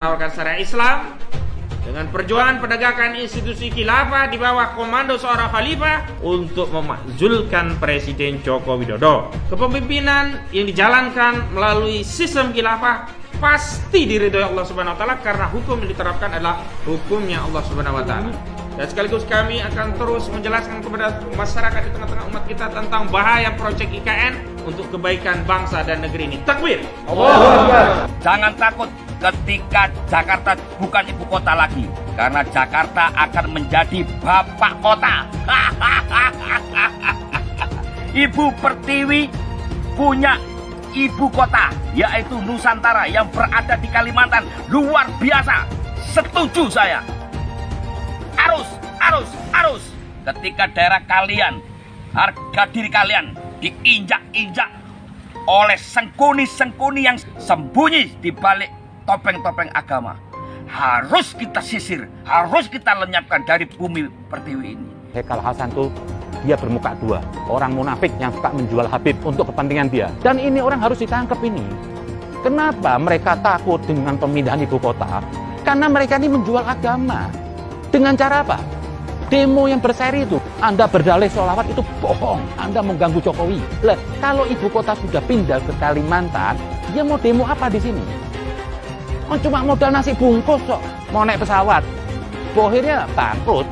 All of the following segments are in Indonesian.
menawarkan syariat Islam dengan perjuangan penegakan institusi khilafah di bawah komando seorang khalifah untuk memakzulkan Presiden Joko Widodo. Kepemimpinan yang dijalankan melalui sistem khilafah pasti diridhoi Allah Subhanahu wa taala karena hukum yang diterapkan adalah hukumnya Allah Subhanahu wa taala. Dan sekaligus kami akan terus menjelaskan kepada masyarakat di tengah-tengah umat kita tentang bahaya proyek IKN untuk kebaikan bangsa dan negeri ini. Takbir! Allahu Akbar. Jangan takut ketika Jakarta bukan ibu kota lagi, karena Jakarta akan menjadi bapak kota. Ibu Pertiwi punya ibu kota, yaitu Nusantara yang berada di Kalimantan. Luar biasa, setuju saya. Harus ketika daerah kalian, harga diri kalian diinjak-injak oleh sengkuni-sengkuni yang sembunyi di balik topeng-topeng agama. Harus kita sisir, harus kita lenyapkan dari bumi Pertiwi ini. Haikal Hasan itu dia bermuka dua, orang munafik yang suka menjual Habib untuk kepentingan dia. Dan ini orang harus ditangkap ini. Kenapa mereka takut dengan pemindahan ibu kota? Karena mereka ini menjual agama. Dengan cara apa? Demo yang berseri itu, Anda berdalih sholawat itu bohong, Anda mengganggu Jokowi. Lah, kalau ibu kota sudah pindah ke Kalimantan, dia mau demo apa di sini? Oh, cuma modal nasi bungkus kok, mau naik pesawat, akhirnya bangkrut.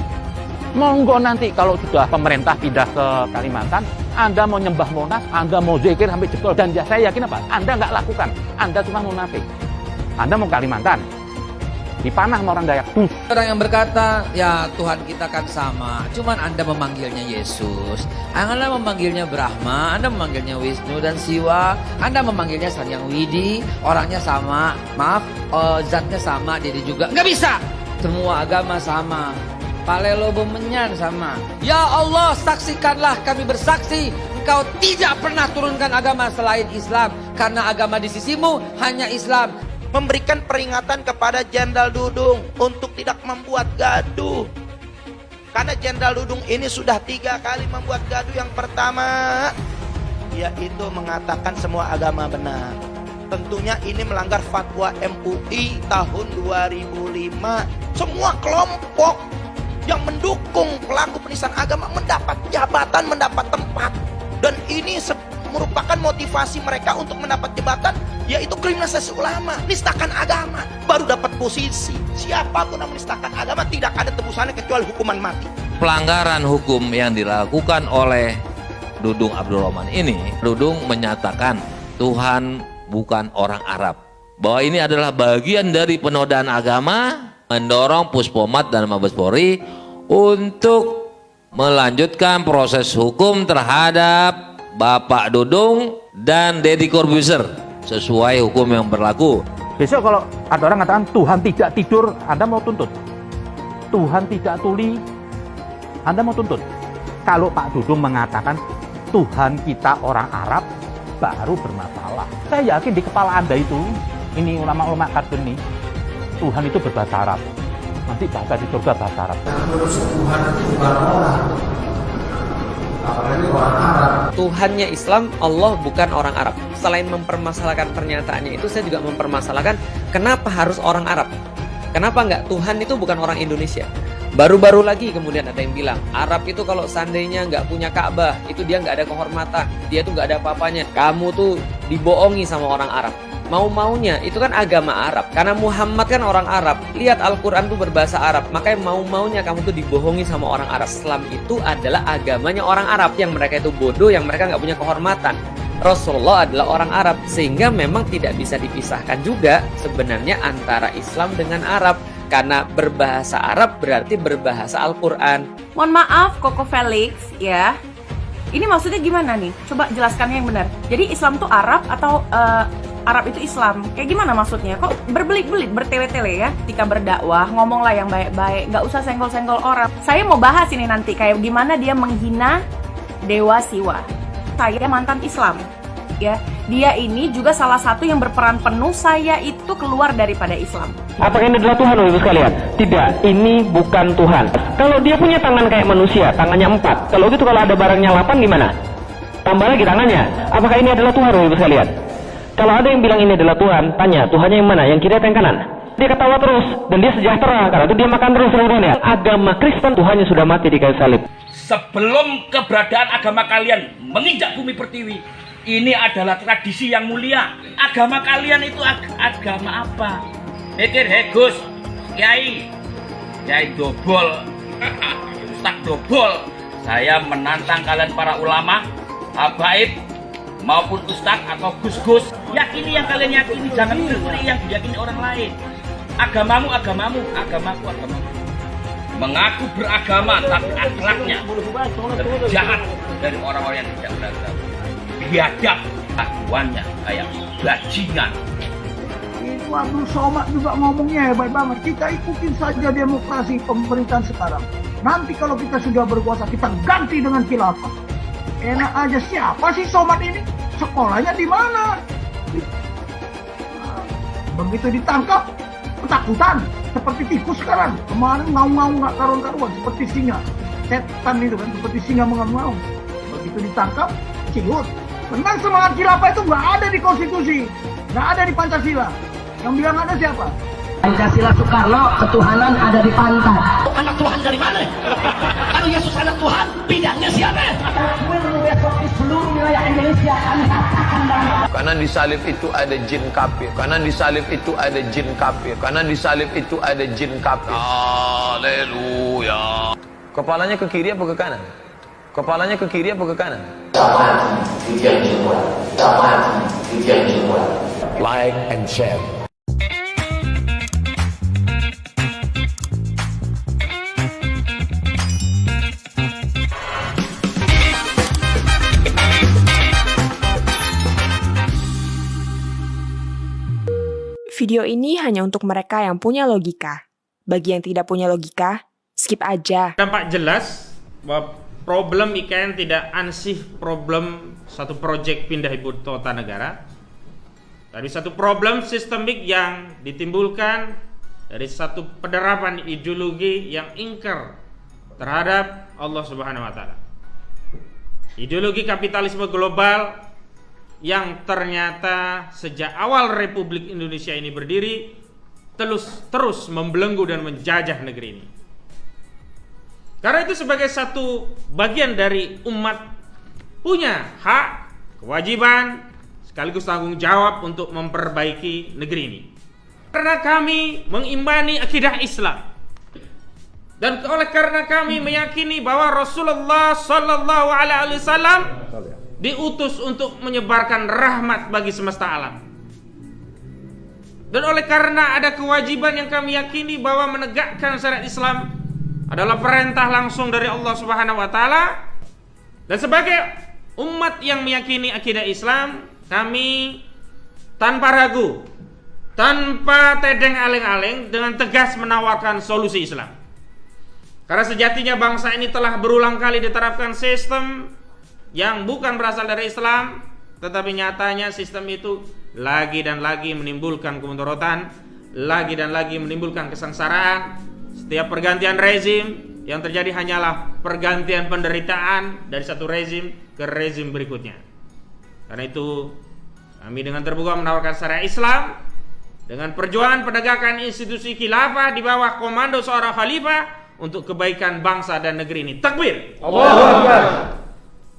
Monggo nanti kalau sudah pemerintah pindah ke Kalimantan, Anda mau nyembah Monas, Anda mau zikir sampai jebol, dan saya yakin apa? Anda nggak lakukan, Anda cuma munafik. Anda mau Kalimantan, dipanah sama orang Dayak. Orang yang berkata, ya Tuhan kita kan sama, cuman Anda memanggilnya Yesus, Anda memanggilnya Brahma, Anda memanggilnya Wisnu dan Siwa, Anda memanggilnya Sang Hyang Widi, orangnya sama, maaf, zatnya sama, jadi juga. Nggak bisa, semua agama sama, Palelo Bemenyan sama. Ya Allah, saksikanlah, kami bersaksi, Engkau tidak pernah turunkan agama selain Islam, karena agama di sisimu hanya Islam. Memberikan peringatan kepada Jenderal Dudung untuk tidak membuat gaduh, karena Jenderal Dudung ini sudah 3 kali membuat gaduh. Yang pertama yaitu mengatakan semua agama benar. Tentunya ini melanggar fatwa MUI tahun 2005. Semua kelompok yang mendukung pelaku penistaan agama mendapat jabatan, mendapat tempat, dan ini merupakan motivasi mereka untuk mendapat jabatan, yaitu kriminalisasi ulama, nistakan agama, baru dapat posisi. Siapapun yang menistakan agama tidak ada tebusannya kecuali hukuman mati. Pelanggaran hukum yang dilakukan oleh Dudung Abdul Rahman ini, Dudung menyatakan Tuhan bukan orang Arab, bahwa ini adalah bagian dari penodaan agama, mendorong Puspomat dan Mabes Polri untuk melanjutkan proses hukum terhadap Bapak Dudung dan Deddy Corbuzier sesuai hukum yang berlaku. Besok kalau ada orang mengatakan Tuhan tidak tidur, Anda mau tuntut. Tuhan tidak tuli, Anda mau tuntut. Kalau Pak Dudung mengatakan Tuhan kita orang Arab, baru bermasalah. Saya yakin di kepala Anda itu, ini ulama-ulama kadun nih, Tuhan itu berbahasa Arab. Nanti bahasa di surga bahasa Arab. Menurut Tuhan itu bukan orang, apalagi orang Arab. Tuhannya Islam, Allah bukan orang Arab. Selain mempermasalahkan pernyataannya itu, saya juga mempermasalahkan kenapa harus orang Arab. Kenapa nggak Tuhan itu bukan orang Indonesia? Baru-baru lagi kemudian ada yang bilang Arab itu kalau seandainya nggak punya Ka'bah, itu dia nggak ada kehormatan, dia tuh nggak ada apa-apanya. Kamu tuh dibohongi sama orang Arab. Mau-maunya itu kan agama Arab, karena Muhammad kan orang Arab. Lihat Al-Quran tuh berbahasa Arab, makanya mau-maunya kamu tuh dibohongi sama orang Arab. Islam itu adalah agamanya orang Arab, yang mereka itu bodoh, yang mereka nggak punya kehormatan. Rasulullah adalah orang Arab, sehingga memang tidak bisa dipisahkan juga sebenarnya antara Islam dengan Arab, karena berbahasa Arab berarti berbahasa Al-Quran. Mohon maaf Koko Felix ya, ini maksudnya gimana nih? Coba jelaskannya yang benar. Jadi Islam tuh Arab atau Arab itu Islam? Kayak gimana maksudnya? Kok berbelit-belit, bertele-tele ya? Ketika berdakwah, ngomonglah yang baik-baik, nggak usah senggol-senggol orang. Saya mau bahas ini nanti, kayak gimana dia menghina Dewa Siwa. Saya mantan Islam, ya. Dia ini juga salah satu yang berperan penuh saya itu keluar daripada Islam. Apakah ini adalah Tuhan, Ibu sekalian? Tidak, ini bukan Tuhan. Kalau dia punya tangan kayak manusia, tangannya 4. Kalau gitu kalau ada barangnya 8 gimana? Tambah lagi tangannya. Apakah ini adalah Tuhan, Ibu sekalian? Kalau ada yang bilang ini adalah Tuhan, tanya Tuhannya yang mana? Yang kiri atau yang kanan? Dia ketawa terus dan dia sejahtera karena itu dia makan terus seluruhnya. Agama Kristen Tuhannya sudah mati di kayu salib. Sebelum keberadaan agama kalian menginjak bumi pertiwi, ini adalah tradisi yang mulia. Agama kalian itu agama apa? Mikir, Gus, Kiai dobol, Ustaz dobol. Saya menantang kalian para ulama, habaib, maupun ustaz atau gus-gus. Yakini yang kalian yakini, jangan pilih yang diyakini orang lain. Agamamu, agamamu, agamaku, agamaku. Mengaku beragama tapi akhlaknya lebih jahat dari orang-orang yang tidak beragama. Biadab, aduannya kayak bajingan. Itu Abdul Somad juga ngomongnya hebat banget. Kita ikutin saja demokrasi pemerintahan sekarang. Nanti kalau kita sudah berkuasa, kita ganti dengan khilafah. Enak aja. Siapa sih Somad ini? Sekolahnya di mana? Begitu ditangkap, ketakutan. Seperti tikus sekarang. Kemarin ngau-ngau nggak karuan-karuan. Seperti singa. Setan itu kan. Seperti singa mengau-ngau. Begitu ditangkap, ciut. Memang semangat khilafah itu nggak ada di konstitusi. Nggak ada di Pancasila. Yang bilang ada siapa? Pancasila Soekarno, ketuhanan ada di pantat. Anak Tuhan dari mana? Kalau Yesus anak Tuhan, bidangnya siapa? Besok di seluruh wilayah Indonesia kami katakan bahwa karena di salib itu ada jin kafir. Karena di salib itu ada jin kafir. Karena di salib itu ada jin kafir. Haleluya. Kepalanya ke kiri apa ke kanan? Kepalanya ke kiri apa ke kanan? Like and share. Video ini hanya untuk mereka yang punya logika. Bagi yang tidak punya logika, skip aja. Nampak jelas bahwa problem IKN tidak ansih problem satu proyek pindah ibu kota negara, tapi satu problem sistemik yang ditimbulkan dari satu penerapan ideologi yang ingkar terhadap Allah Subhanahu wa Ta'ala. Ideologi kapitalisme global yang ternyata sejak awal Republik Indonesia ini berdiri terus membelenggu dan menjajah negeri ini. Karena itu sebagai satu bagian dari umat punya hak, kewajiban, sekaligus tanggung jawab untuk memperbaiki negeri ini. Karena kami mengimani akidah Islam. Dan oleh karena kami meyakini bahwa Rasulullah Sallallahu Alaihi Wasallam diutus untuk menyebarkan rahmat bagi semesta alam. Dan oleh karena ada kewajiban yang kami yakini bahwa menegakkan syariat Islam adalah perintah langsung dari Allah Subhanahu wa Ta'ala. Dan sebagai umat yang meyakini akidah Islam, kami tanpa ragu, tanpa tedeng aleng-aleng, dengan tegas menawarkan solusi Islam. Karena sejatinya bangsa ini telah berulang kali diterapkan sistem yang bukan berasal dari Islam, tetapi nyatanya sistem itu lagi dan lagi menimbulkan kemudorotan, lagi dan lagi menimbulkan kesengsaraan. Setiap pergantian rezim yang terjadi hanyalah pergantian penderitaan dari satu rezim ke rezim berikutnya. Karena itu kami dengan terbuka menawarkan syariat Islam dengan perjuangan penegakan institusi khilafah di bawah komando seorang khalifah untuk kebaikan bangsa dan negeri ini. Takbir. Allahu Akbar.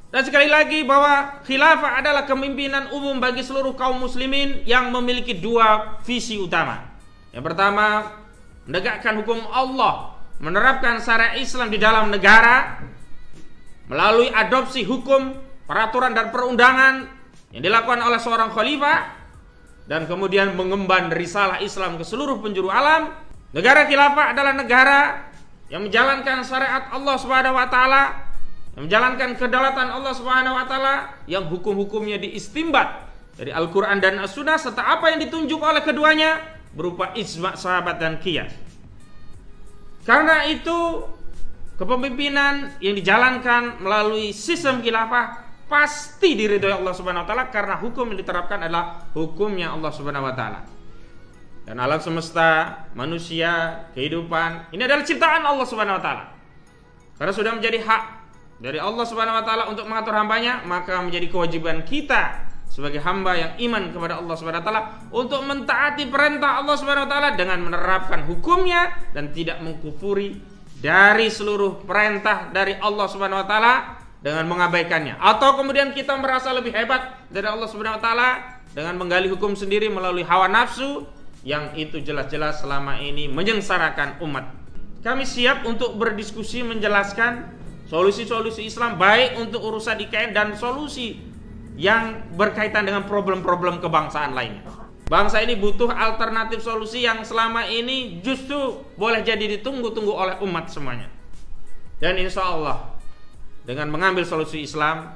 Dan sekali lagi bahwa khilafah adalah kepemimpinan umum bagi seluruh kaum muslimin yang memiliki dua visi utama. Yang pertama, menegakkan hukum Allah, menerapkan syariat Islam di dalam negara melalui adopsi hukum, peraturan dan perundangan yang dilakukan oleh seorang khalifah, dan kemudian mengemban risalah Islam ke seluruh penjuru alam. Negara khilafah adalah negara yang menjalankan syariat Allah Subhanahu wa Ta'ala, yang menjalankan kedaulatan Allah Subhanahu wa Ta'ala, yang hukum-hukumnya diistimbat dari Al-Quran dan As-Sunnah, serta apa yang ditunjuk oleh keduanya berupa ijma' sahabat dan qiyas. Karena itu kepemimpinan yang dijalankan melalui sistem khilafah pasti diridhoi Allah Subhanahu wa Ta'ala, karena hukum yang diterapkan adalah hukumnya Allah Subhanahu wa Ta'ala. Dan alam semesta, manusia, kehidupan, ini adalah ciptaan Allah Subhanahu wa Ta'ala. Karena sudah menjadi hak dari Allah Subhanahu wa Ta'ala untuk mengatur hambanya, maka menjadi kewajiban kita sebagai hamba yang iman kepada Allah Subhanahu wa taala untuk mentaati perintah Allah Subhanahu wa taala dengan menerapkan hukumnya dan tidak mengkufuri dari seluruh perintah dari Allah Subhanahu wa taala dengan mengabaikannya. Atau kemudian kita merasa lebih hebat dari Allah Subhanahu wa taala dengan menggali hukum sendiri melalui hawa nafsu yang itu jelas-jelas selama ini menyengsarakan umat. Kami siap untuk berdiskusi menjelaskan solusi-solusi Islam baik untuk urusan IKN dan solusi yang berkaitan dengan problem-problem kebangsaan lainnya. Bangsa ini butuh alternatif solusi yang selama ini justru boleh jadi ditunggu-tunggu oleh umat semuanya. Dan insya Allah dengan mengambil solusi Islam,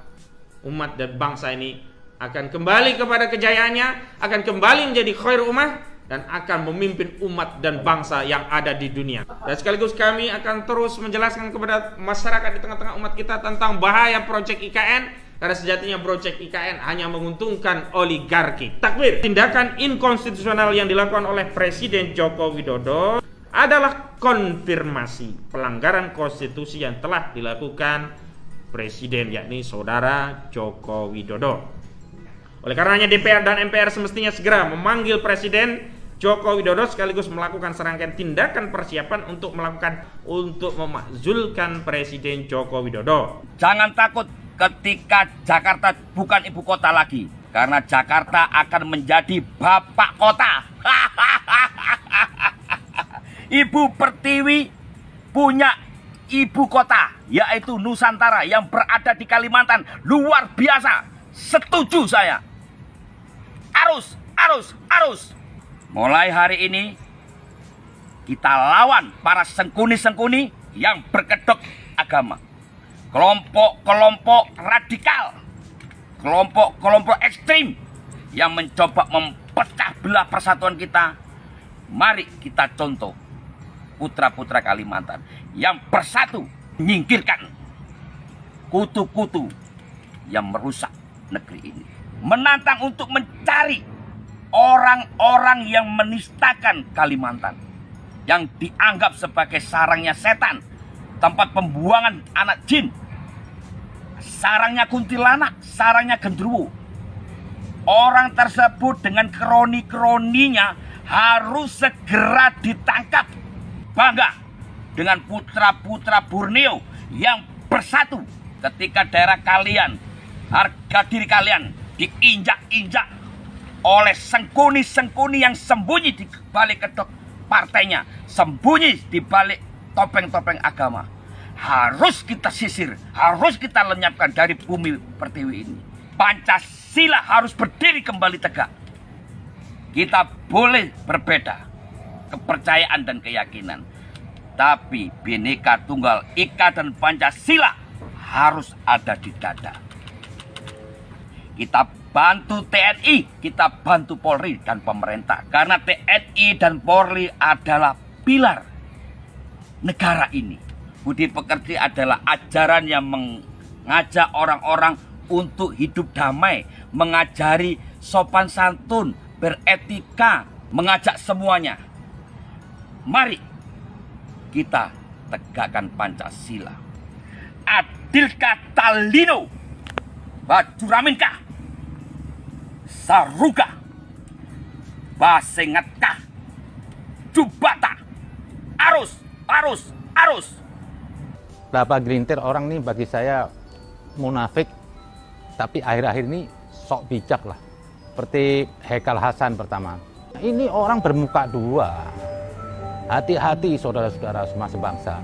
umat dan bangsa ini akan kembali kepada kejayaannya, akan kembali menjadi khair ummah, dan akan memimpin umat dan bangsa yang ada di dunia. Dan sekaligus kami akan terus menjelaskan kepada masyarakat di tengah-tengah umat kita tentang bahaya proyek IKN, karena sejatinya proyek IKN hanya menguntungkan oligarki. Takbir. Tindakan inkonstitusional yang dilakukan oleh Presiden Joko Widodo adalah konfirmasi pelanggaran konstitusi yang telah dilakukan Presiden, yakni Saudara Joko Widodo. Oleh karenanya DPR dan MPR semestinya segera memanggil Presiden Joko Widodo sekaligus melakukan serangkaian tindakan persiapan untuk memakzulkan Presiden Joko Widodo. Jangan takut ketika Jakarta bukan ibu kota lagi, karena Jakarta akan menjadi bapak kota. Ibu Pertiwi punya ibu kota, yaitu Nusantara yang berada di Kalimantan. Luar biasa, setuju saya. Arus. Mulai hari ini kita lawan para sengkuni-sengkuni yang berkedok agama. Kelompok-kelompok radikal, kelompok-kelompok ekstrim yang mencoba mempecah belah persatuan kita. Mari kita contoh putra-putra Kalimantan yang bersatu menyingkirkan kutu-kutu yang merusak negeri ini. Menantang untuk mencari orang-orang yang menistakan Kalimantan, yang dianggap sebagai sarangnya setan, tempat pembuangan anak jin, sarangnya kuntilanak, sarangnya genderuwo. Orang tersebut dengan kroni-kroninya harus segera ditangkap. Bangga dengan putra-putra Borneo yang bersatu ketika daerah kalian, harga diri kalian diinjak-injak oleh sengkuni-sengkuni yang sembunyi di balik kedok partainya, sembunyi di balik topeng-topeng agama. Harus kita sisir, harus kita lenyapkan dari bumi Pertiwi ini. Pancasila harus berdiri kembali tegak. Kita boleh berbeda kepercayaan dan keyakinan, tapi Bhinneka Tunggal Ika dan Pancasila harus ada di dada. Kita bantu TNI, kita bantu Polri dan pemerintah. Karena TNI dan Polri adalah pilar negara ini. Budi pekerti adalah ajaran yang mengajak orang-orang untuk hidup damai, mengajari sopan santun, beretika, mengajak semuanya. Mari kita tegakkan Pancasila. Adilkah Talino? Bajuraminka? Saruga? Basengatkah? Jubata? Arus. Berapa gelintir orang nih bagi saya munafik, tapi akhir-akhir ini sok bijak lah. Seperti Haikal Hasan pertama. Ini orang bermuka dua. Hati-hati saudara-saudara semua sebangsa.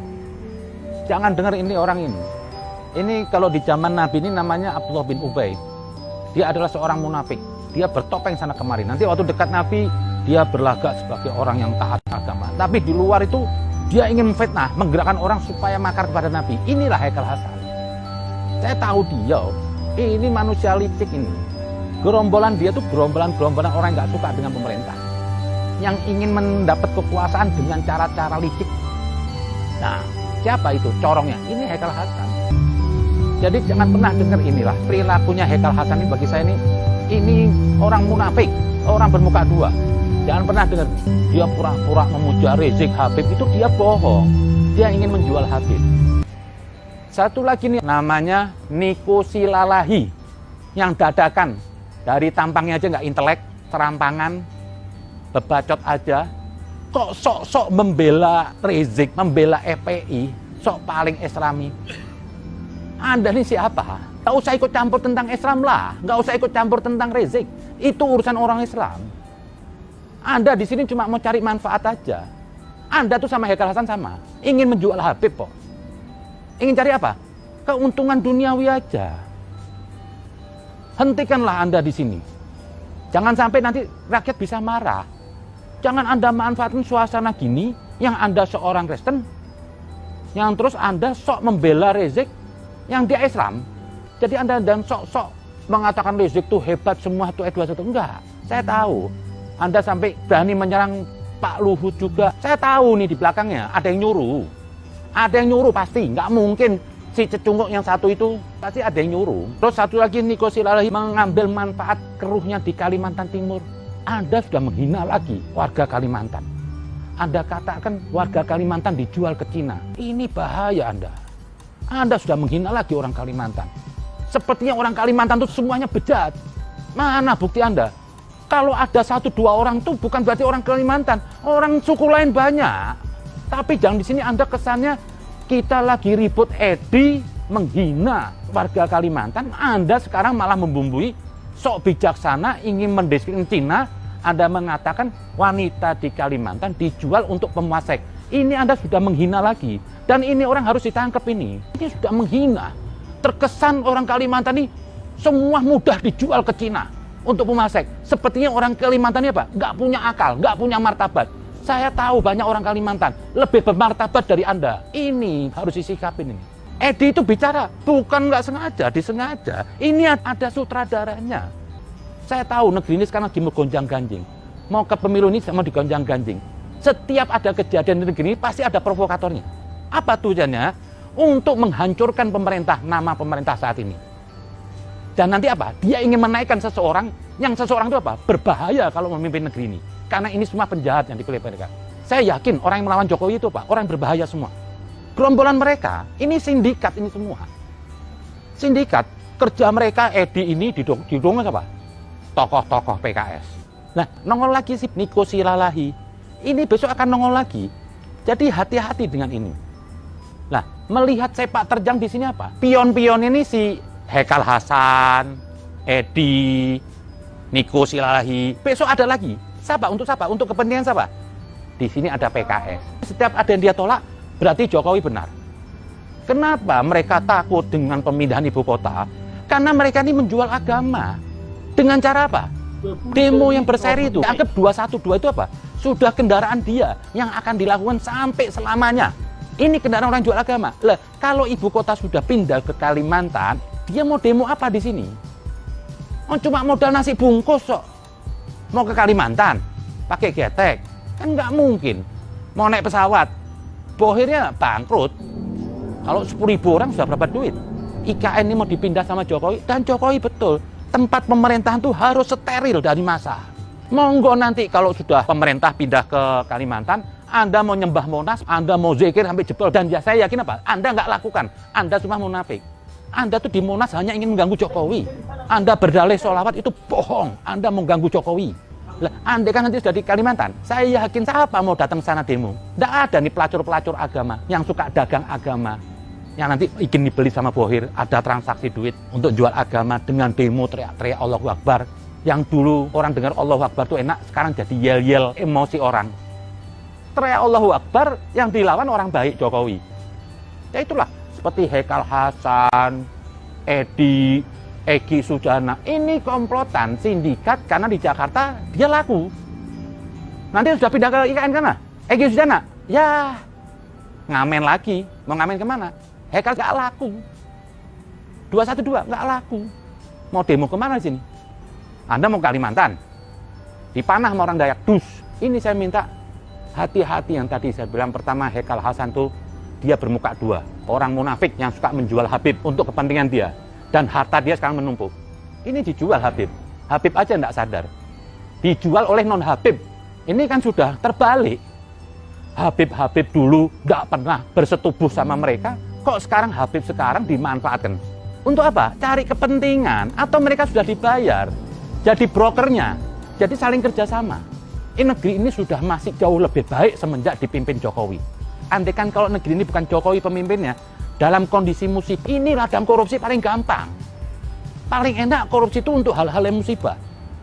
Jangan dengar ini orang ini. Ini kalau di zaman Nabi ini namanya Abdullah bin Ubay. Dia adalah seorang munafik. Dia bertopeng sana kemari. Nanti waktu dekat Nabi, dia berlagak sebagai orang yang taat agama. Tapi di luar itu, dia ingin memfitnah, menggerakkan orang supaya makar kepada Nabi. Inilah Haikal Hasan. Saya tahu dia, ini manusia licik ini. Gerombolan dia tuh gerombolan orang yang gak suka dengan pemerintah. Yang ingin mendapat kekuasaan dengan cara-cara licik. Nah, siapa itu corongnya? Ini Haikal Hasan. Jadi jangan pernah dengar inilah perilakunya Haikal Hasan ini bagi saya ini orang munafik, orang bermuka dua. Jangan pernah dengar dia pura-pura memuja Rizik Habib, itu dia bohong. Dia ingin menjual Habib. Satu lagi nih namanya Niko Silalahi yang dadakan Dari tampangnya aja nggak intelek, serampangan, bebacot aja. Kok sok-sok membela Rizik, membela FPI, sok paling Islami. Anda ini siapa? Nggak usah ikut campur tentang Islam lah, nggak usah ikut campur tentang Rizik. Itu urusan orang Islam. Anda di sini cuma mau cari manfaat aja. Anda tuh sama Haikal Hasan sama, ingin menjual Habib kok. Ingin cari apa? Keuntungan duniawi aja. Hentikanlah Anda di sini. Jangan sampai nanti rakyat bisa marah. Jangan Anda manfaatkan suasana gini yang Anda seorang Kristen, yang terus Anda sok membela Rizik yang dia Islam. Jadi Anda dan sok-sok mengatakan Rizik tuh hebat semua tuh E21. Enggak, saya tahu. Anda sampai berani menyerang Pak Luhut juga. Saya tahu nih di belakangnya ada yang nyuruh. Ada yang nyuruh pasti, nggak mungkin si cecunguk yang satu itu pasti ada yang nyuruh. Terus satu lagi Niko Silalahi mengambil manfaat keruhnya di Kalimantan Timur. Anda sudah menghina lagi warga Kalimantan. Anda katakan warga Kalimantan dijual ke Cina. Ini bahaya Anda. Anda sudah menghina lagi orang Kalimantan. Sepertinya orang Kalimantan itu semuanya bejat. Mana bukti Anda? Kalau ada 1-2 orang itu bukan berarti orang Kalimantan. Orang suku lain banyak. Tapi jangan di sini Anda kesannya kita lagi ribut Edi menghina warga Kalimantan. Anda sekarang malah membumbui sok bijaksana ingin mendeskripsikan Cina. Anda mengatakan wanita di Kalimantan dijual untuk pemasek. Ini Anda sudah menghina lagi. Dan ini orang harus ditangkap ini. Ini sudah menghina. Terkesan orang Kalimantan ini semua mudah dijual ke Cina untuk pemasek. Sepertinya orang Kalimantan ini apa? Nggak punya akal, nggak punya martabat. Saya tahu banyak orang Kalimantan lebih bermartabat dari Anda. Ini harus disikapin ini. Edi itu bicara bukan nggak sengaja, disengaja. Ini ada sutradaranya. Saya tahu negeri ini sekarang lagi menggonjang-ganjing. Mau ke pemilu ini sama digonjang-ganjing. Setiap ada kejadian di negeri ini pasti ada provokatornya. Apa tujuannya? Untuk menghancurkan pemerintah, nama pemerintah saat ini. Dan nanti apa? Dia ingin menaikkan seseorang, yang seseorang itu apa? Berbahaya kalau memimpin negeri ini. Karena ini semua penjahat yang dipilih mereka. Saya yakin orang yang melawan Jokowi itu apa? Orang yang berbahaya semua. Gerombolan mereka, ini sindikat ini semua. Sindikat, kerja mereka Edi ini didukung apa? Tokoh-tokoh PKS. Nah, nongol lagi si Niko Silalahi. Ini besok akan nongol lagi. Jadi hati-hati dengan ini. Nah, melihat sepak terjang di sini apa? Pion-pion ini si Haikal Hasan, Edi, Niko Silalahi. Besok ada lagi. Siapa? Untuk siapa? Untuk kepentingan siapa? Di sini ada PKS. Setiap ada yang dia tolak, berarti Jokowi benar. Kenapa mereka takut dengan pemindahan ibu kota? Karena mereka ini menjual agama. Dengan cara apa? Demo yang berseri itu. Anggap 212 itu apa? Sudah kendaraan dia yang akan dilakukan sampai selamanya. Ini kendaraan orang jual agama. Lah, kalau ibu kota sudah pindah ke Kalimantan, dia mau demo apa di sini? Oh, cuma modal nasi bungkus kok. Mau ke Kalimantan, pakai getek. Kan nggak mungkin. Mau naik pesawat, bohirnya bangkrut. Kalau 10.000 orang sudah berapa duit? IKN ini mau dipindah sama Jokowi. Dan Jokowi betul. Tempat pemerintahan itu harus steril dari massa. Monggo nanti kalau sudah pemerintah pindah ke Kalimantan, Anda mau nyembah Monas, Anda mau zikir sampai jebol. Dan ya, saya yakin apa? Anda nggak lakukan. Anda cuma munafik. Anda tuh di Monas hanya ingin mengganggu Jokowi. Anda berdalih sholawat itu bohong. Anda mau ganggu Jokowi. Lah, Anda kan nanti sudah di Kalimantan. Saya yakin siapa mau datang sana demo? Nggak ada nih pelacur-pelacur agama yang suka dagang agama. Yang nanti ingin dibeli sama bohir, ada transaksi duit untuk jual agama dengan demo teriak-teriak Allahu Akbar. Yang dulu orang dengar Allahu Akbar itu enak, sekarang jadi yel-yel emosi orang. Teriak Allahu Akbar yang dilawan orang baik Jokowi. Ya itulah, seperti Haikal Hasan, Edi, Egy Sujana. Ini komplotan sindikat karena di Jakarta dia laku. Nanti sudah pindah ke IKN kan? Egy Sujana, ya ngamen lagi. Mau ngamen kemana? Haikal nggak laku. 212 nggak laku. Mau demo kemana sini? Anda mau Kalimantan? Dipanah sama orang Dayak. Dus. Ini saya minta hati-hati yang tadi saya bilang. Pertama, Haikal Hasan tuh dia bermuka dua. Orang munafik yang suka menjual Habib untuk kepentingan dia. Dan harta dia sekarang menumpuk. Ini dijual Habib. Habib aja nggak sadar. Dijual oleh non-Habib. Ini kan sudah terbalik. Habib-Habib dulu nggak pernah bersetubuh sama mereka. Kok sekarang Habib sekarang dimanfaatkan? Untuk apa? Cari kepentingan. Atau mereka sudah dibayar. jadi brokernya, jadi saling kerjasama. Negeri ini sudah masih jauh lebih baik semenjak dipimpin Jokowi. Andaikan kalau negeri ini bukan Jokowi pemimpinnya, dalam kondisi musibah, ini radam korupsi paling gampang. Paling enak korupsi itu untuk hal-hal yang musibah.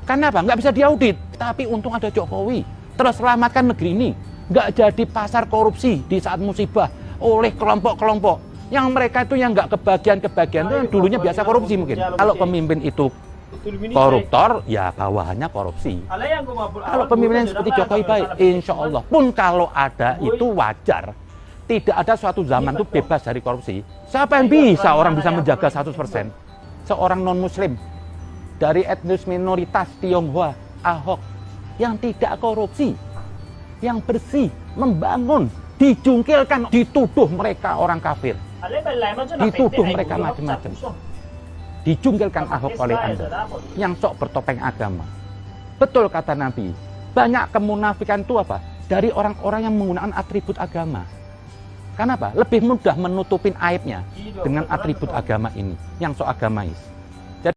Karena apa? Nggak bisa diaudit. Tapi untung ada Jokowi. Terus selamatkan negeri ini. Nggak jadi pasar korupsi di saat musibah oleh kelompok-kelompok. Yang mereka itu yang nggak kebagian-kebagian itu yang dulunya biasa korupsi mungkin. Kalau pemimpin itu koruptor, ya bawahannya korupsi. Kalau pemimpin yang seperti Jokowi baik, insya Allah pun kalau ada itu wajar. Tidak ada suatu zaman itu bebas dari korupsi. Siapa yang bisa orang bisa menjaga 100%? Seorang non-muslim dari etnis minoritas Tionghoa, Ahok, yang tidak korupsi, yang bersih, membangun, dijungkilkan, dituduh mereka orang kafir, dituduh mereka macam-macam. Dijungkilkan Ahok oleh Anda yang sok bertopeng agama. Betul kata Nabi, banyak kemunafikan itu apa? Dari orang-orang yang menggunakan atribut agama. Kenapa? Lebih mudah menutupin aibnya dengan atribut agama ini yang sok agamais.